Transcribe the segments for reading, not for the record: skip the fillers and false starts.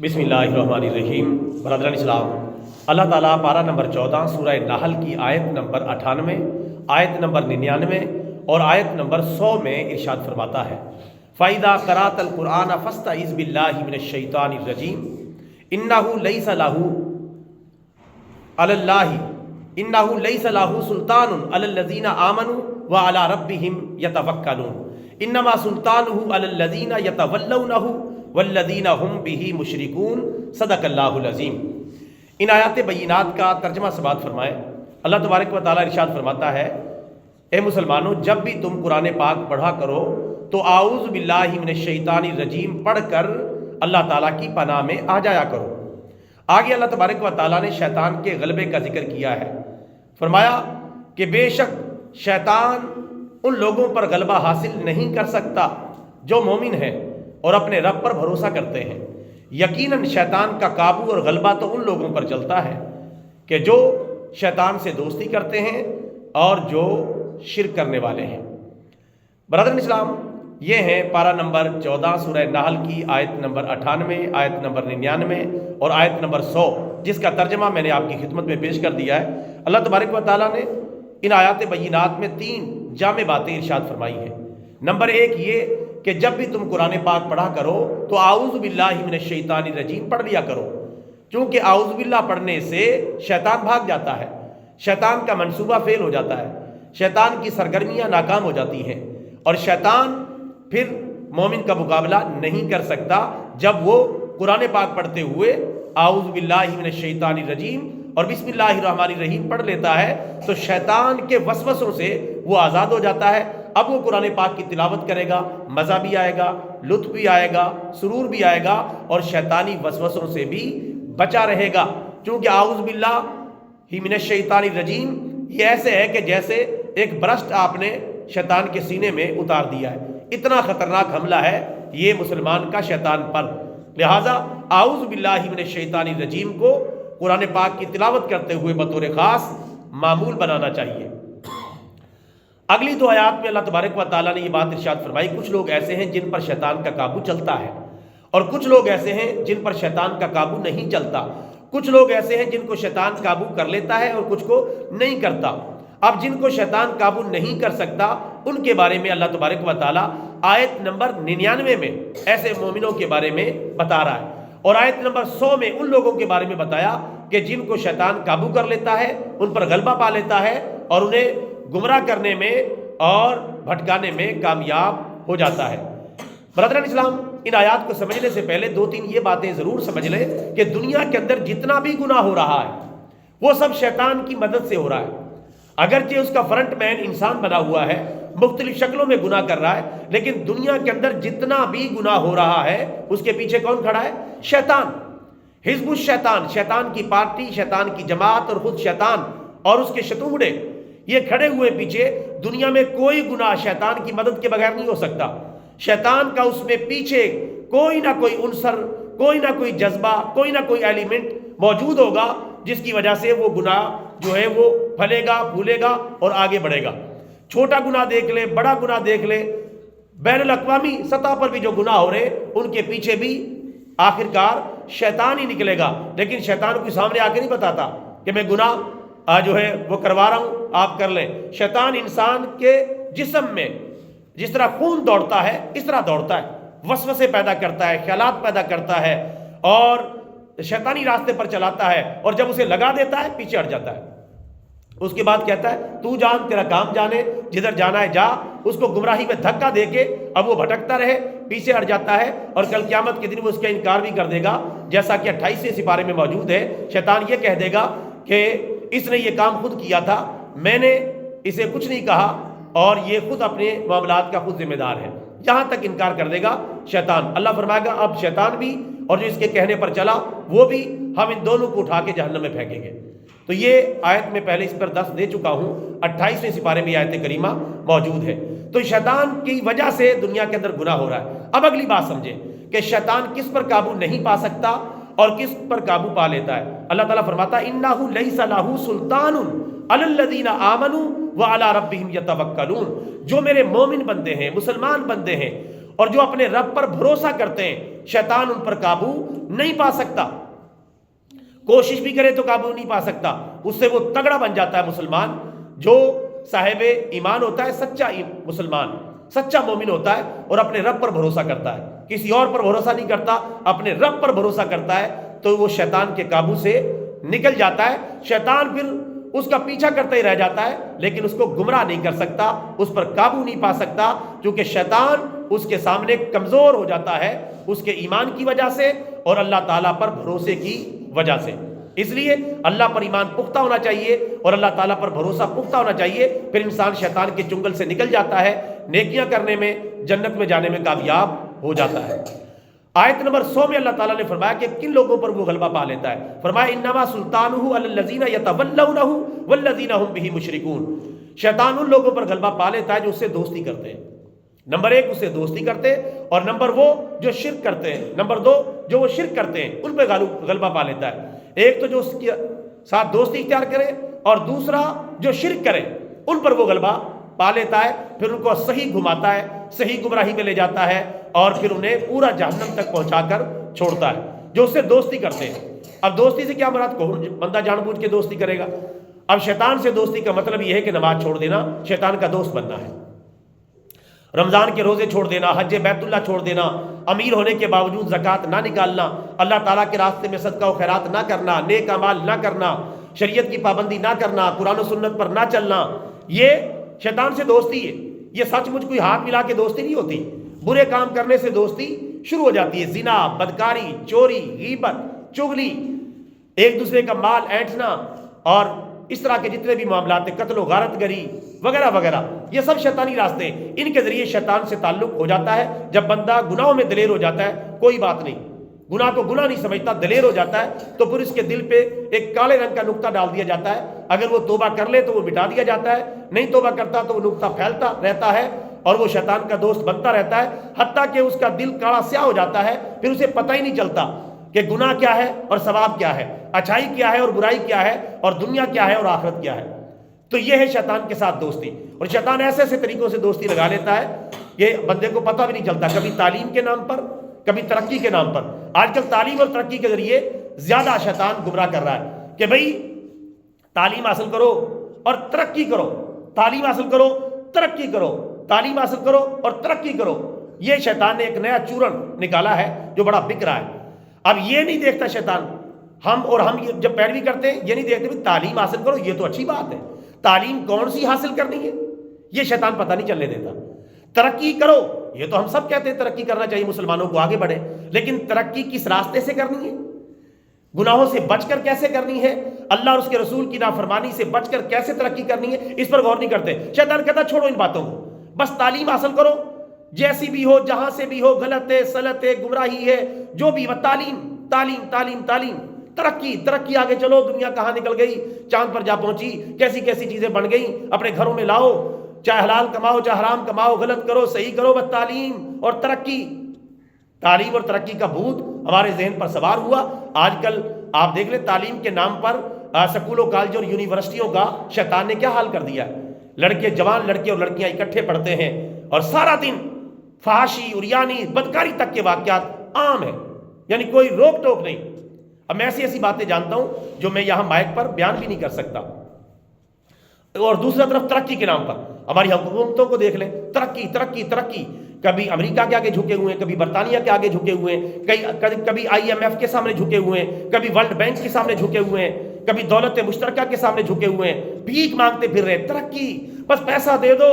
بسم اللہ الرحمن الرحیم۔ برادران اسلام، اللہ تعالیٰ پارہ نمبر 14 سورہ نحل کی آیت نمبر 98، آیت نمبر 99 اور آیت نمبر 100 میں ارشاد فرماتا ہے فَإِذَا قَرَأْتَ الْقُرْآنَ فَاسْتَعِذْ بِاللَّهِ مِنَ الشَّيْطَانِ الرَّجِيمِ إِنَّهُ لَيْسَ لَهُ سُلْطَانٌ عَلَى الَّذِينَ آمَنُوا وَعَلَى رَبِّهِمْ يَتَوَكَّلُونَ إِنَّمَا سُلْطَانُهُ عَلَى الَّذِينَ يَتَوَلَّوْنَهُ والذین هم به مشرکون۔ صدق اللہ العظیم۔ ان آیات بینات کا ترجمہ سماعت فرمائے۔ اللہ تبارک و تعالیٰ ارشاد فرماتا ہے، اے مسلمانوں، جب بھی تم قرآن پاک پڑھا کرو تو اعوذ باللہ من الشیطان الرجیم پڑھ کر اللہ تعالیٰ کی پناہ میں آ جایا کرو۔ آگے اللہ تبارک و تعالیٰ نے شیطان کے غلبے کا ذکر کیا ہے۔ فرمایا کہ بے شک شیطان ان لوگوں پر غلبہ حاصل نہیں کر سکتا جو مومن ہیں اور اپنے رب پر بھروسہ کرتے ہیں۔ یقیناً شیطان کا قابو اور غلبہ تو ان لوگوں پر چلتا ہے کہ جو شیطان سے دوستی کرتے ہیں اور جو شرک کرنے والے ہیں۔ برادران اسلام، یہ ہیں پارہ نمبر 14 سورہ نحل کی آیت نمبر 98، آیت نمبر 99 اور آیت نمبر 100، جس کا ترجمہ میں نے آپ کی خدمت میں پیش کر دیا ہے۔ اللہ تبارک و تعالیٰ نے ان آیات بینات میں 3 جامع باتیں ارشاد فرمائی ہیں۔ نمبر 1 یہ کہ جب بھی تم قرآن پاک پڑھا کرو تو اعوذ باللہ من الشیطان الرجیم پڑھ لیا کرو، کیونکہ اعوذ باللہ پڑھنے سے شیطان بھاگ جاتا ہے، شیطان کا منصوبہ فیل ہو جاتا ہے، شیطان کی سرگرمیاں ناکام ہو جاتی ہیں، اور شیطان پھر مومن کا مقابلہ نہیں کر سکتا جب وہ قرآن پاک پڑھتے ہوئے اعوذ باللہ من الشیطان الرجیم اور بسم اللہ الرحمن الرحیم پڑھ لیتا ہے تو شیطان کے وسوسوں سے وہ آزاد ہو جاتا ہے۔ اب وہ قرآن پاک کی تلاوت کرے گا، مزہ بھی آئے گا، لطف بھی آئے گا، سرور بھی آئے گا، اور شیطانی وسوسوں سے بھی بچا رہے گا، کیونکہ اعوذ باللہ من الشیطان الرجیم یہ ایسے ہے کہ جیسے ایک برسٹ آپ نے شیطان کے سینے میں اتار دیا ہے۔ اتنا خطرناک حملہ ہے یہ مسلمان کا شیطان پر، لہٰذا اعوذ باللہ من الشیطان الرجیم کو قرآن پاک کی تلاوت کرتے ہوئے بطور خاص معمول بنانا چاہیے۔ اگلی 2 آیات میں اللہ تبارک و تعالیٰ نے یہ بات ارشاد فرمائی، کچھ لوگ ایسے ہیں جن پر شیطان کا قابو چلتا ہے، اور کچھ لوگ ایسے ہیں جن پر شیطان کا قابو نہیں چلتا۔ کچھ لوگ ایسے ہیں جن کو شیطان قابو کر لیتا ہے اور کچھ کو نہیں کرتا۔ اب جن کو شیطان قابو نہیں کر سکتا ان کے بارے میں اللہ تبارک و تعالیٰ آیت نمبر 99 میں ایسے مومنوں کے بارے میں بتا رہا ہے، اور آیت نمبر 100 میں ان لوگوں کے بارے میں بتایا کہ جن کو شیطان قابو کر لیتا ہے، ان پر غلبہ پا لیتا ہے اور انہیں گمراہ کرنے میں اور بھٹکانے میں کامیاب ہو جاتا ہے۔ برادران اسلام، ان آیات کو سمجھنے سے پہلے 2-3 یہ باتیں ضرور سمجھ لیں کہ دنیا کے اندر جتنا بھی گناہ ہو رہا ہے وہ سب شیطان کی مدد سے ہو رہا ہے۔ اگرچہ اس کا فرنٹ مین انسان بنا ہوا ہے، مختلف شکلوں میں گناہ کر رہا ہے، لیکن دنیا کے اندر جتنا بھی گناہ ہو رہا ہے اس کے پیچھے کون کھڑا ہے؟ شیطان، حزب الشیطان، شیطان کی پارٹی، شیطان کی جماعت اور خود شیطان اور اس کے شتوڑے، یہ کھڑے ہوئے پیچھے۔ دنیا میں کوئی گناہ شیطان کی مدد کے بغیر نہیں ہو سکتا۔ شیطان کا اس میں پیچھے کوئی نہ کوئی عنصر، کوئی نہ کوئی جذبہ، کوئی نہ کوئی ایلیمنٹ موجود ہوگا جس کی وجہ سے وہ گناہ جو ہے وہ پھلے گا، پھولے گا اور آگے بڑھے گا۔ چھوٹا گناہ دیکھ لے، بڑا گناہ دیکھ لے، بین الاقوامی سطح پر بھی جو گناہ ہو رہے ان کے پیچھے بھی آخرکار شیطان ہی نکلے گا، لیکن شیطان کو سامنے آ کے نہیں بتاتا کہ میں گناہ جو ہے وہ کروا رہا ہوں، آپ کر لیں۔ شیطان انسان کے جسم میں جس طرح خون دوڑتا ہے اس طرح دوڑتا ہے، وسوسے پیدا کرتا ہے، خیالات پیدا کرتا ہے اور شیطانی راستے پر چلاتا ہے، اور جب اسے لگا دیتا ہے پیچھے ہٹ جاتا ہے۔ اس کے بعد کہتا ہے تو جان تیرا کام جانے، جدھر جانا ہے جا۔ اس کو گمراہی میں دھکا دے کے اب وہ بھٹکتا رہے، پیچھے ہٹ جاتا ہے، اور کل قیامت کے دن وہ اس کا انکار بھی کر دے گا، جیسا کہ 28ویں سپارے میں موجود ہے۔ شیطان یہ کہہ دے گا کہ اس نے یہ کام خود کیا تھا، میں نے اسے کچھ نہیں کہا، اور یہ خود اپنے معاملات کا خود ذمہ دار ہے، یہاں تک انکار کر دے گا شیطان۔ اللہ فرمائے گا اب شیطان بھی اور جو اس کے کہنے پر چلا وہ بھی، ہم ان دونوں کو اٹھا کے جہنم میں پھینکیں گے۔ تو یہ آیت میں پہلے اس پر 10 دے چکا ہوں، 28ویں سپارے میں آیت کریمہ موجود ہے۔ تو شیطان کی وجہ سے دنیا کے اندر گناہ ہو رہا ہے۔ اب اگلی بات سمجھیں کہ شیطان کس پر قابو نہیں پا سکتا اور کس پر قابو پا لیتا ہے۔ اللہ تعالیٰ فرماتا ہے اِنَّهُ لَيْسَ لَهُ سُلْطَانٌ عَلَى الَّذِينَ آمَنُوا وَعَلَى رَبِّهِمْ يَتَوَكَّلُونَ، جو میرے مومن بندے ہیں، مسلمان بندے ہیں اور جو اپنے رب پر بھروسہ کرتے ہیں، شیطان ان پر قابو نہیں پا سکتا، کوشش بھی کرے تو قابو نہیں پا سکتا۔ اس سے وہ تگڑا بن جاتا ہے مسلمان، جو صاحب ایمان ہوتا ہے، سچا مسلمان، سچا مومن ہوتا ہے اور اپنے رب پر بھروسہ کرتا ہے، کسی اور پر بھروسہ نہیں کرتا، اپنے رب پر بھروسہ کرتا ہے، تو وہ شیطان کے قابو سے نکل جاتا ہے۔ شیطان پھر اس کا پیچھا کرتا ہی رہ جاتا ہے، لیکن اس کو گمراہ نہیں کر سکتا، اس پر قابو نہیں پا سکتا، کیونکہ شیطان اس کے سامنے کمزور ہو جاتا ہے اس کے ایمان کی وجہ سے اور اللہ تعالیٰ پر بھروسے کی وجہ سے۔ اس لیے اللہ پر ایمان پختہ ہونا چاہیے اور اللہ تعالیٰ پر بھروسہ پختہ ہونا چاہیے، پھر انسان شیطان کے چنگل سے نکل جاتا ہے، نیکیاں کرنے میں، جنت میں جانے میں کامیاب ہو جاتا ہے۔ آیت نمبر 100 میں اللہ تعالیٰ نے فرمایا کہ کن لوگوں پر وہ غلبہ پا لیتا ہے، فرمایا انما سلطانہ علی الذین یتولونہ والذین ہم بہ مشرکون۔ شیطان ان لوگوں پر غلبہ پا لیتا ہے جو اس سے دوستی کرتے ہیں۔ نمبر 1 اس سے دوستی کرتے ہیں، اور نمبر وہ جو شرک کرتے ہیں، نمبر 2 جو وہ شرک کرتے ہیں ان پہ غلبہ پا لیتا ہے۔ ایک تو جو اس کے ساتھ دوستی اختیار کرے، اور دوسرا جو شرک کرے ان پر وہ غلبہ پا لیتا ہے، پھر ان کو صحیح گھماتا ہے، صحیح گمراہی میں لے جاتا ہے، اور پھر انہیں پورا جہنم تک پہنچا کر چھوڑتا ہے۔ جو اس سے دوستی کرتے ہیں، اب دوستی سے کیا مراد، کون بندہ جان بوجھ کے دوستی کرے گا؟ اب شیطان سے دوستی کا مطلب یہ ہے کہ نماز چھوڑ دینا، شیطان کا دوست بننا ہے، رمضان کے روزے چھوڑ دینا، حج بیت اللہ چھوڑ دینا، امیر ہونے کے باوجود زکوٰۃ نہ نکالنا، اللہ تعالیٰ کے راستے میں صدقہ و خیرات نہ کرنا، نیک اعمال نہ کرنا، شریعت کی پابندی نہ کرنا، قرآن و سنت پر نہ چلنا، یہ شیطان سے دوستی ہے۔ یہ سچ مچ کوئی ہاتھ ملا کے دوستی نہیں ہوتی، برے کام کرنے سے دوستی شروع ہو جاتی ہے، زنا، بدکاری، چوری، غیبت، چغلی، ایک دوسرے کا مال اینٹھنا، اور اس طرح کے جتنے بھی معاملات ہیں، قتل و غارت گری وغیرہ وغیرہ، یہ سب شیطانی راستے ہیں۔ ان کے ذریعے شیطان سے تعلق ہو جاتا ہے۔ جب بندہ گناہوں میں دلیر ہو جاتا ہے، کوئی بات نہیں، گناہ کو گناہ نہیں سمجھتا، دلیر ہو جاتا ہے، تو پھر اس کے دل پہ ایک کالے رنگ کا نقطہ ڈال دیا جاتا ہے۔ اگر وہ توبہ کر لے تو وہ مٹا دیا جاتا ہے، نہیں توبہ کرتا تو وہ نقطہ پھیلتا رہتا ہے اور وہ شیطان کا دوست بنتا رہتا ہے، حتیٰ کہ اس کا دل کالا سیاہ ہو جاتا ہے، پھر اسے پتہ ہی نہیں چلتا کہ گناہ کیا ہے اور ثواب کیا ہے، اچھائی کیا ہے اور برائی کیا ہے، اور دنیا کیا ہے اور آخرت کیا ہے۔ تو یہ ہے شیطان کے ساتھ دوستی، اور شیطان ایسے ایسے طریقوں سے دوستی لگا لیتا ہے کہ بندے کو پتہ بھی نہیں چلتا، کبھی تعلیم کے نام پر، کبھی ترقی کے نام پر۔ آج کل تعلیم اور ترقی کے ذریعے زیادہ شیطان گمراہ کر رہا ہے کہ بھئی تعلیم حاصل کرو اور ترقی کرو، تعلیم حاصل کرو، ترقی کرو، تعلیم حاصل کرو اور ترقی کرو۔ یہ شیطان نے ایک نیا چورن نکالا ہے جو بڑا بک رہا ہے۔ اب یہ نہیں دیکھتا شیطان، ہم جب پیروی کرتے ہیں یہ نہیں دیکھتے بھی تعلیم حاصل کرو، یہ تو اچھی بات ہے، تعلیم کون سی حاصل کرنی ہے یہ شیطان پتہ نہیں چلنے دیتا۔ ترقی کرو، یہ تو ہم سب کہتے ہیں ترقی کرنا چاہیے، مسلمانوں کو آگے بڑھے، لیکن ترقی کس راستے سے کرنی ہے، گناہوں سے بچ کر کیسے کرنی ہے، اللہ اور اس کے رسول کی نافرمانی سے بچ کر کیسے ترقی کرنی ہے، اس پر غور نہیں کرتے۔ شیطان کہتا چھوڑو ان باتوں کو، بس تعلیم حاصل کرو، جیسی بھی ہو، جہاں سے بھی ہو، غلط ہے، سلط ہے، گمراہی ہے، جو بھی، تعلیم تعلیم تعلیم تعلیم، ترقی ترقی، آگے چلو، دنیا کہاں نکل گئی، چاند پر جا پہنچی، کیسی کیسی چیزیں بن گئیں، اپنے گھروں میں لاؤ، چاہے حلال کماؤ چاہے حرام کماؤ، غلط کرو صحیح کرو، بس تعلیم اور ترقی۔ تعلیم اور ترقی کا بھوت ہمارے ذہن پر سوار ہوا۔ آج کل آپ دیکھ لیں تعلیم کے نام پر سکولوں، کالجوں اور یونیورسٹیوں کا شیطان نے کیا حال کر دیا ہے۔ لڑکے، جوان لڑکے اور لڑکیاں اکٹھے پڑھتے ہیں اور سارا دن فحاشی، عریانی، بدکاری تک کے واقعات عام ہیں، یعنی کوئی روک ٹوک نہیں۔ اب میں ایسی باتیں جانتا ہوں جو میں یہاں مائک پر بیان بھی نہیں کر سکتا۔ اور دوسری طرف ترقی کے نام پر ہماری حکومتوں کو دیکھ لیں، ترقی ترقی ترقی، کبھی امریکہ کے آگے جھکے ہوئے ہیں، کبھی برطانیہ کے آگے جھکے ہوئے ہیں، کبھی IMF کے سامنے جھکے ہوئے ہیں، کبھی ورلڈ بینک کے سامنے جھکے ہوئے ہیں، کبھی دولت مشترکہ کے سامنے جھکے ہوئے ہیں، بھیک مانگتے پھر رہے، ترقی، بس پیسہ دے دو،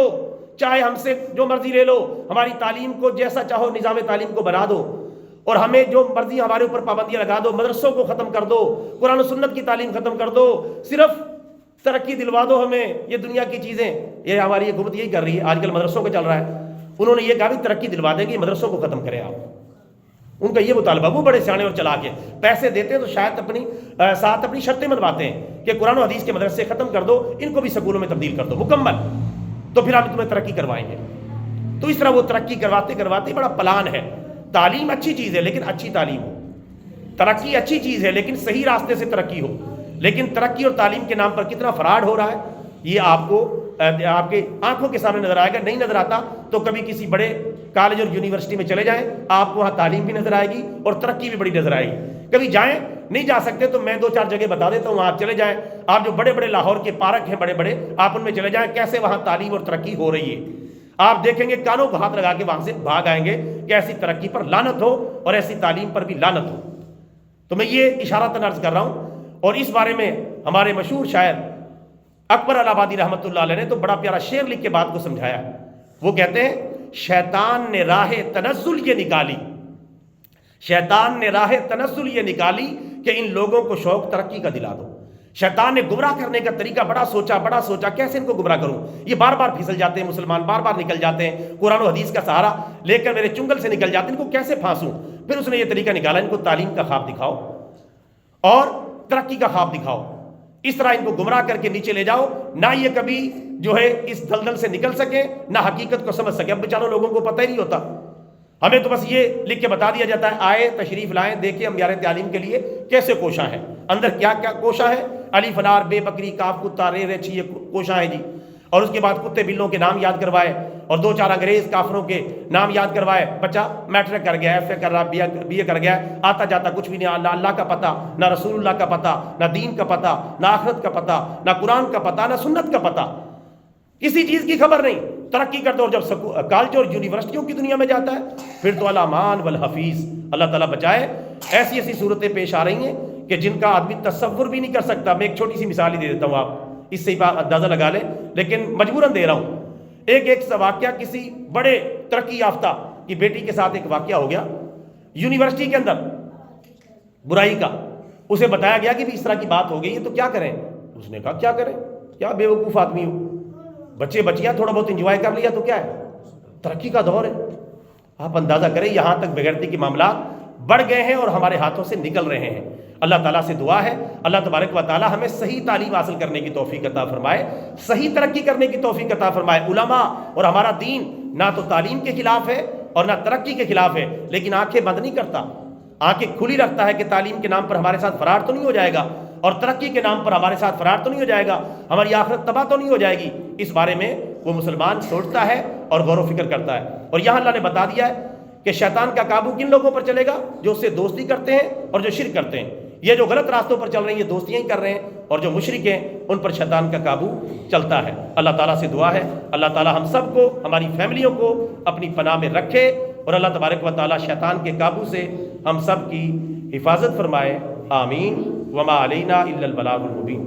چاہے ہم سے جو مرضی لے لو، ہماری تعلیم کو جیسا چاہو نظام تعلیم کو بنا دو، اور ہمیں جو مرضی ہمارے اوپر پابندیاں لگا دو، مدرسوں کو ختم کر دو، قرآن و سنت کی تعلیم ختم کر دو، صرف ترقی دلوا دو ہمیں، یہ دنیا کی چیزیں، یہ ہماری حکومت یہی کر رہی ہے۔ آج کل مدرسوں کا چل رہا ہے، انہوں نے یہ کہا بھی ترقی دلوا دیں گے، مدرسوں کو ختم کریں آپ، ان کا یہ مطالبہ، وہ بڑے سیانے اور چلاک ہیں، پیسے دیتے ہیں تو شاید ساتھ اپنی شرطیں منواتے ہیں کہ قرآن و حدیث کے مدرسے ختم کر دو، ان کو بھی سکولوں میں تبدیل کر دو مکمل، تو پھر ہم تمہیں ترقی کروائیں گے۔ تو اس طرح وہ ترقی کرواتے کرواتے بڑا پلان ہے۔ تعلیم اچھی چیز ہے لیکن اچھی تعلیم ہو، ترقی اچھی چیز ہے لیکن صحیح راستے سے ترقی ہو۔ لیکن ترقی اور تعلیم کے نام پر کتنا فراڈ ہو رہا ہے یہ آپ کو آپ کے آنکھوں کے سامنے نظر آئے گا، نہیں نظر آتا تو کبھی کسی بڑے کالج اور یونیورسٹی میں چلے جائیں، آپ کو وہاں تعلیم بھی نظر آئے گی اور ترقی بھی بڑی نظر آئے گی۔ کبھی جائیں، نہیں جا سکتے تو میں 2-4 جگہ بتا دیتا ہوں، وہاں آپ چلے جائیں۔ آپ جو بڑے بڑے لاہور کے پارک ہیں بڑے بڑے، آپ ان میں چلے جائیں، کیسے وہاں تعلیم اور ترقی ہو رہی ہے۔ آپ دیکھیں گے کانوں کو ہاتھ لگا کے وہاں سے بھاگ آئیں گے کہ ایسی ترقی پر لعنت ہو اور ایسی تعلیم پر بھی لعنت ہو۔ تو میں یہ اشارتاً عرض کر رہا ہوں، اور اس بارے میں ہمارے مشہور شاعر اکبر الہ آبادی رحمۃ اللہ علیہ نے تو بڑا پیارا شعر لکھ کے بات کو سمجھایا۔ وہ کہتے ہیں شیطان نے راہ تنزل یہ نکالی، شیطان نے راہ تنزل یہ نکالی کہ ان لوگوں کو شوق ترقی کا دلا دو۔ شیطان نے گمراہ کرنے کا طریقہ بڑا سوچا کیسے ان کو گمراہ کروں۔ یہ بار بار پھسل جاتے ہیں مسلمان، بار بار نکل جاتے ہیں، قرآن و حدیث کا سہارا لے کر میرے چنگل سے نکل جاتے ہیں، ان کو کیسے پھانسوں۔ پھر اس نے یہ طریقہ نکالا، ان کو تعلیم کا خواب دکھاؤ اور ترقی کا خواب دکھاؤ، اس طرح ان کو گمراہ کر کے نیچے لے جاؤ، نہ یہ کبھی جو ہے اس دلدل سے نکل سکے، نہ حقیقت کو سمجھ سکے۔ اب بیچاروں لوگوں کو پتہ ہی نہیں ہوتا، ہمیں تو بس یہ لکھ کے بتا دیا جاتا ہے آئے تشریف لائیں، دیکھیں ہم یار تعلیم کے لیے کیسے کوشاں ہیں، اندر کیا کیا کوشاں ہیں، الف لام بے بکری کاف کتا رے رے چھی، یہ کوشاں ہیں جی۔ اور اس کے بعد کتے بلوں کے نام یاد کروائے اور 2-4 انگریز کافروں کے نام یاد کروائے۔ بچہ میٹرک کر گیا، ایف اے کر رہا، بی اے کر گیا، آتا جاتا کچھ بھی نہیں، نہ اللہ کا پتہ، نہ رسول اللہ کا پتہ، نہ دین کا پتہ، نہ آخرت کا پتہ، نہ قرآن کا پتہ، نہ سنت کا پتہ، کسی چیز کی خبر نہیں۔ ترقی کرتا اور جب کالج اور یونیورسٹیوں کی دنیا میں جاتا ہے پھر تو الامان والحفیظ، اللہ تعالیٰ بچائے۔ ایسی ایسی صورتیں پیش آ رہی ہیں کہ جن کا آدمی تصور بھی نہیں کر سکتا۔ میں ایک چھوٹی سی مثال ہی دے دیتا ہوں، آپ اس سے ہی اندازہ لگا لیں، لیکن مجبوراً دے رہا ہوں۔ ایک واقعہ کسی بڑے ترقی یافتہ کی بیٹی کے ساتھ ایک واقعہ ہو گیا یونیورسٹی کے اندر برائی کا۔ اسے بتایا گیا کہ بھی اس طرح کی بات ہو گئی ہے تو کیا کریں۔ اس نے کہا کیا کریں، کیا بے وقوف آدمی ہو، بچے بچیاں تھوڑا بہت انجوائے کر لیا تو کیا ہے، ترقی کا دور ہے۔ آپ اندازہ کریں یہاں تک بغیرتی کے معاملات بڑھ گئے ہیں اور ہمارے ہاتھوں سے نکل رہے ہیں۔ اللہ تعالیٰ سے دعا ہے اللہ تبارک و تعالیٰ ہمیں صحیح تعلیم حاصل کرنے کی توفیق عطا فرمائے، صحیح ترقی کرنے کی توفیق عطا فرمائے۔ علماء اور ہمارا دین نہ تو تعلیم کے خلاف ہے اور نہ ترقی کے خلاف ہے، لیکن آنکھیں بند نہیں کرتا، آنکھیں کھلی رکھتا ہے کہ تعلیم کے نام پر ہمارے ساتھ فرار تو نہیں ہو جائے گا اور ترقی کے نام پر ہمارے ساتھ فرار تو نہیں ہو جائے گا، ہماری آخرت تباہ تو نہیں ہو جائے گی۔ اس بارے میں وہ مسلمان سوچتا ہے اور غور و فکر کرتا ہے۔ اور یہاں اللہ نے بتا دیا ہے کہ شیطان کا قابو کن لوگوں پر چلے گا، جو اس سے دوستی کرتے ہیں اور جو شرک کرتے ہیں۔ یہ جو غلط راستوں پر چل رہے ہیں یہ دوستیاں ہی کر رہے ہیں، اور جو مشرک ہیں ان پر شیطان کا قابو چلتا ہے۔ اللہ تعالیٰ سے دعا ہے اللہ تعالیٰ ہم سب کو، ہماری فیملیوں کو اپنی پناہ میں رکھے، اور اللہ تبارک و تعالیٰ شیطان کے قابو سے ہم سب کی حفاظت فرمائے، آمین۔ وما علینا الا البلاغ المبین۔